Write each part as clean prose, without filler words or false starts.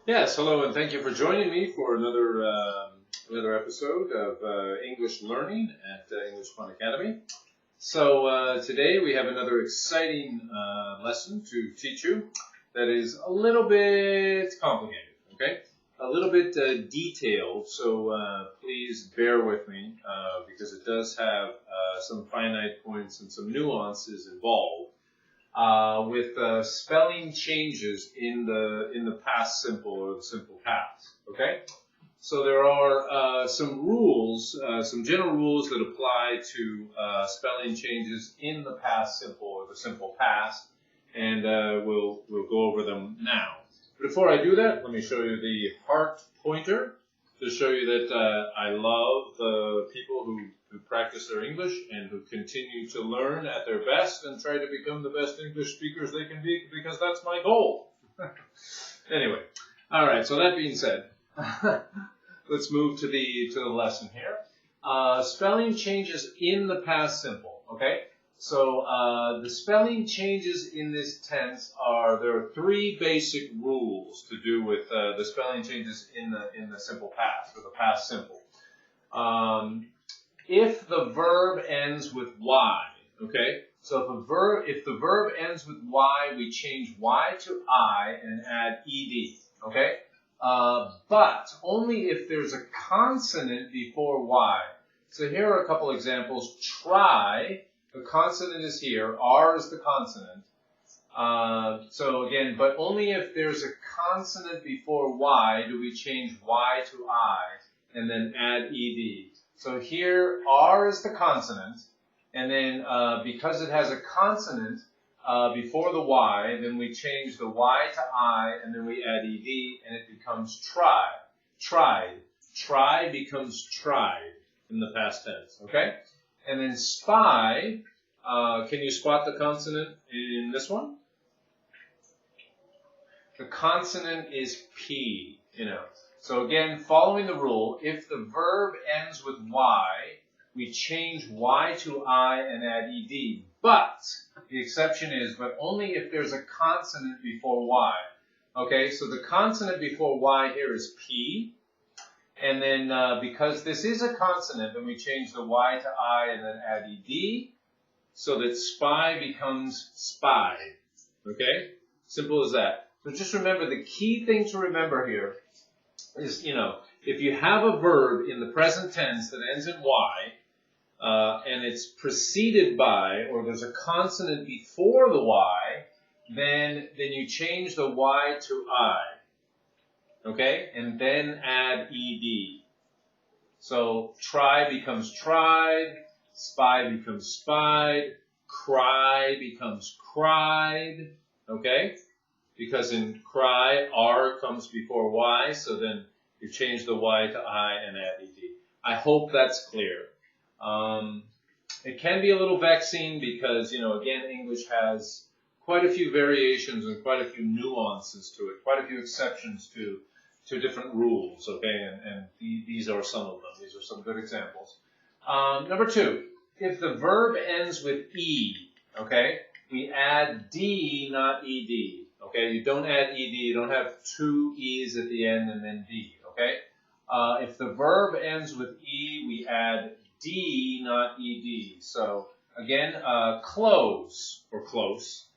Yes, hello, and thank you for joining me for another episode of English Learning at English Fun Academy. So today we have another exciting lesson to teach you that is a little bit complicated, okay? A little bit detailed, so please bear with me because it does have some finite points and some nuances involved. With spelling changes in the past simple or the simple past. Okay, so there are some rules, some general rules that apply to spelling changes in the past simple or the simple past, and we'll go over them now. But before I do that, let me show you the heart pointer to show you that I love the people who practice their English and who continue to learn at their best and try to become the best English speakers they can be, because that's my goal. Anyway, all right, so that being said, let's move to the lesson here. Spelling changes in the past simple, okay? So the spelling changes in this tense there are three basic rules to do with the spelling changes in the simple past or the past simple. If the verb ends with y, okay? So if the verb ends with y, we change y to I and add ed, okay? But only if there's a consonant before y. So here are a couple examples. Try. The consonant is here. R is the consonant. So again, but only if there's a consonant before y do we change y to I and then add ed. So here, R is the consonant, and then because it has a consonant before the y, then we change the y to I, and then we add ed, and it becomes try. Tried. Try becomes tried in the past tense, okay? And then spy, can you spot the consonant in this one? The consonant is P, So again, following the rule, if the verb ends with y, we change y to I and add ed. But the exception is, but only if there's a consonant before y. Okay, so the consonant before y here is P. And then because this is a consonant, then we change the y to I and then add ed, so that spy becomes spied. Okay? Simple as that. So just remember, the key thing to remember here is, if you have a verb in the present tense that ends in y, and it's preceded by, or there's a consonant before the y, then you change the y to I. Okay? And then add ed. So try becomes tried, spy becomes spied, cry becomes cried. Okay? Because in cry, R comes before Y, so then you change the Y to I and add ed. I hope that's clear. It can be a little vexing because, again, English has quite a few variations and quite a few nuances to it, quite a few exceptions to different rules, okay? And these are some of them. These are some good examples. Number two, if the verb ends with E, okay, we add D, not ed. Okay, you don't add ed, you don't have two e's at the end and then d, okay? If the verb ends with e, we add d, not ed. So, again, close, or close,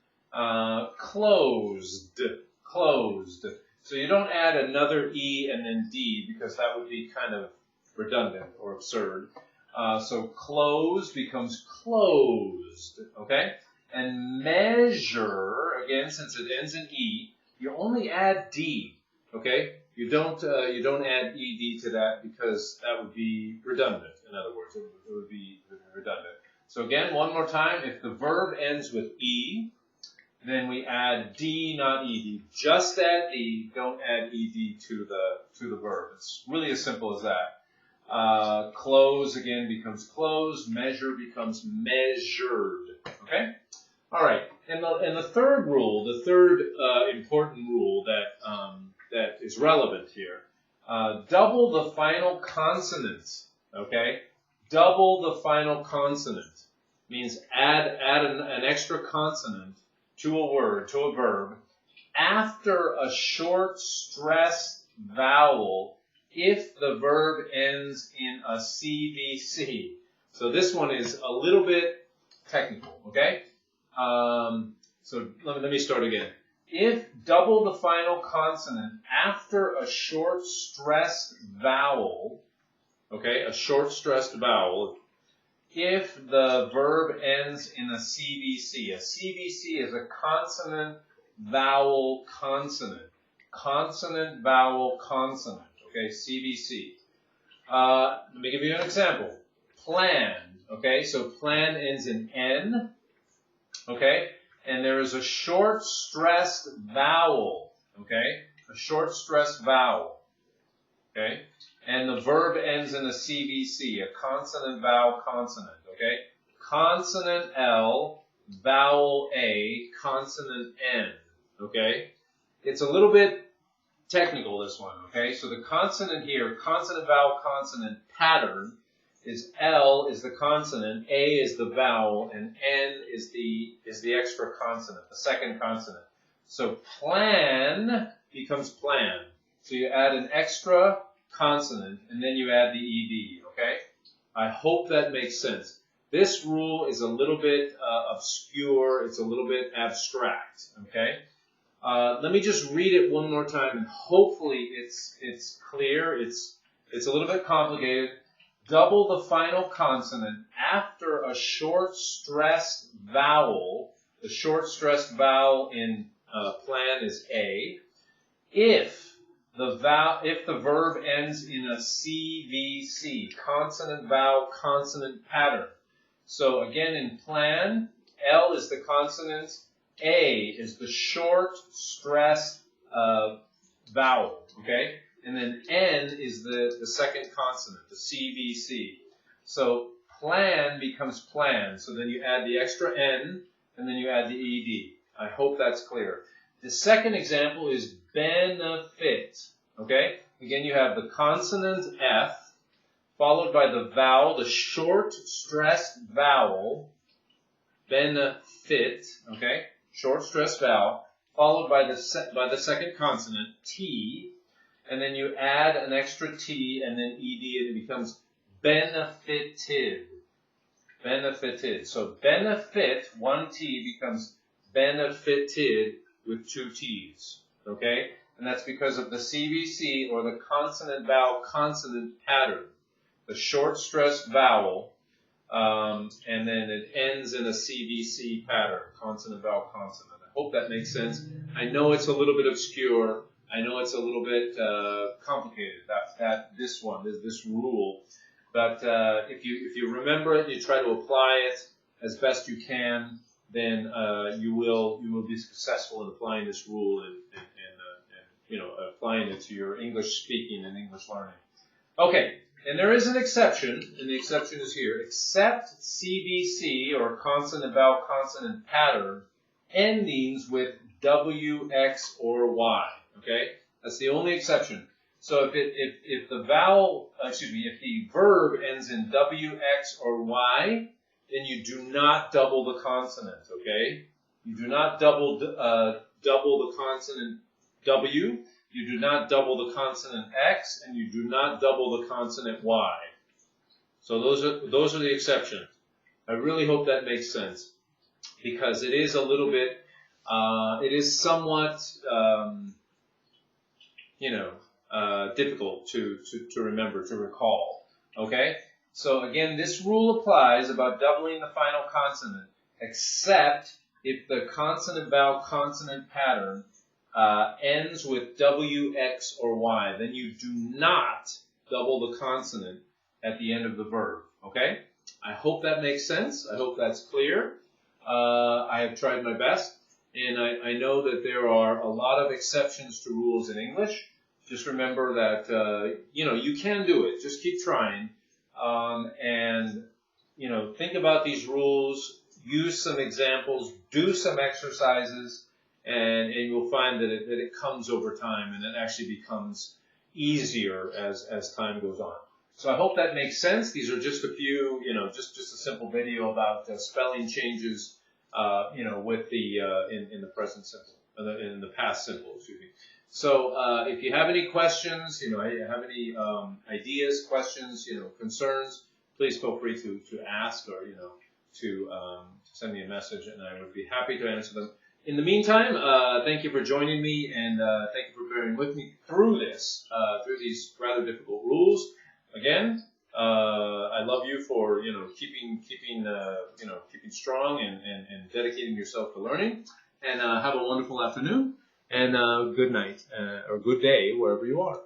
closed, closed. So you don't add another e and then d, because that would be kind of redundant or absurd. So close becomes closed, okay? And measure, again, since it ends in e, you only add d, okay? You don't add ed to that because that would be redundant. In other words, it would be redundant. So again, one more time, if the verb ends with e, then we add d, not ed. Just add d, don't add ed to the verb. It's really as simple as that. Close again becomes closed. Measure becomes measured. Okay. All right. And the third rule, the third important rule that is relevant here, double the final consonant. Okay. Double the final consonant means add an extra consonant to a word, to a verb, after a short stressed vowel if the verb ends in a CVC. So this one is a little bit technical, okay? So let me start again. If double the final consonant after a short stressed vowel, okay, a short stressed vowel, if the verb ends in a CVC. A CVC is a consonant, vowel, consonant. Consonant, vowel, consonant. Okay, CVC. Let me give you an example. Plan. Okay, so plan ends in N. Okay, and there is a short stressed vowel. Okay, a short stressed vowel. Okay, and the verb ends in a CVC, a consonant, vowel, consonant. Okay, consonant L, vowel A, consonant N. Okay, it's a little bit technical, this one. Okay, so the consonant here, consonant, vowel, consonant pattern is L is the consonant, A is the vowel, and N is the extra consonant, the second consonant. So plan becomes plan. So you add an extra consonant, and then you add the ED, okay? I hope that makes sense. This rule is a little bit obscure. It's a little bit abstract, okay? Let me just read it one more time, and hopefully it's clear. It's a little bit complicated. Double the final consonant after a short stressed vowel. The short stressed vowel in plan is A. If the verb ends in a CVC, consonant, vowel, consonant pattern. So again, in plan, L is the consonant, A is the short stressed vowel, okay? And then N is the second consonant, the CVC. So plan becomes plan. So then you add the extra N, and then you add the ED. I hope that's clear. The second example is benefit. Okay? Again, you have the consonant F, followed by the vowel, the short stressed vowel, benefit, okay? Short stressed vowel, followed by the second consonant, T, and then you add an extra T and then ED, and it becomes benefited. Benefited. So benefit, one T, becomes benefited with two T's. Okay? And that's because of the CVC, or the consonant, vowel, consonant pattern. The short stressed vowel, and then it ends in a CVC pattern, consonant, vowel, consonant. I hope that makes sense. I know it's a little bit obscure. I know it's a little bit complicated, this rule. But if you remember it and you try to apply it as best you can, then you will be successful in applying this rule and applying it to your English speaking and English learning. Okay, and there is an exception, and the exception is here. Except CVC, or consonant, vowel, consonant pattern, endings with W, X, or Y. Okay, that's the only exception. So if the verb ends in W, X, or Y, then you do not double the consonant. Okay, you do not double the consonant W. You do not double the consonant X, and you do not double the consonant Y. So those are the exceptions. I really hope that makes sense, because it is a little bit, it is somewhat, difficult to remember, to recall. Okay? So again, this rule applies about doubling the final consonant, except if the consonant, vowel, consonant pattern ends with W, X, or Y. Then you do not double the consonant at the end of the verb. Okay? I hope that makes sense. I hope that's clear. I have tried my best, and I know that there are a lot of exceptions to rules in English. Just remember that, you can do it. Just keep trying. And think about these rules, use some examples, do some exercises, and you'll find that it comes over time, and it actually becomes easier as time goes on. So I hope that makes sense. These are just a few, just a simple video about spelling changes, with the in the present simple. in the past simple, excuse me. So if you have any questions, have any ideas, questions, concerns, please feel free to ask or, to send me a message, and I would be happy to answer them. In the meantime, thank you for joining me, and thank you for bearing with me through this, through these rather difficult rules. Again, I love you for, keeping strong and dedicating yourself to learning. And have a wonderful afternoon, and good night, or good day, wherever you are.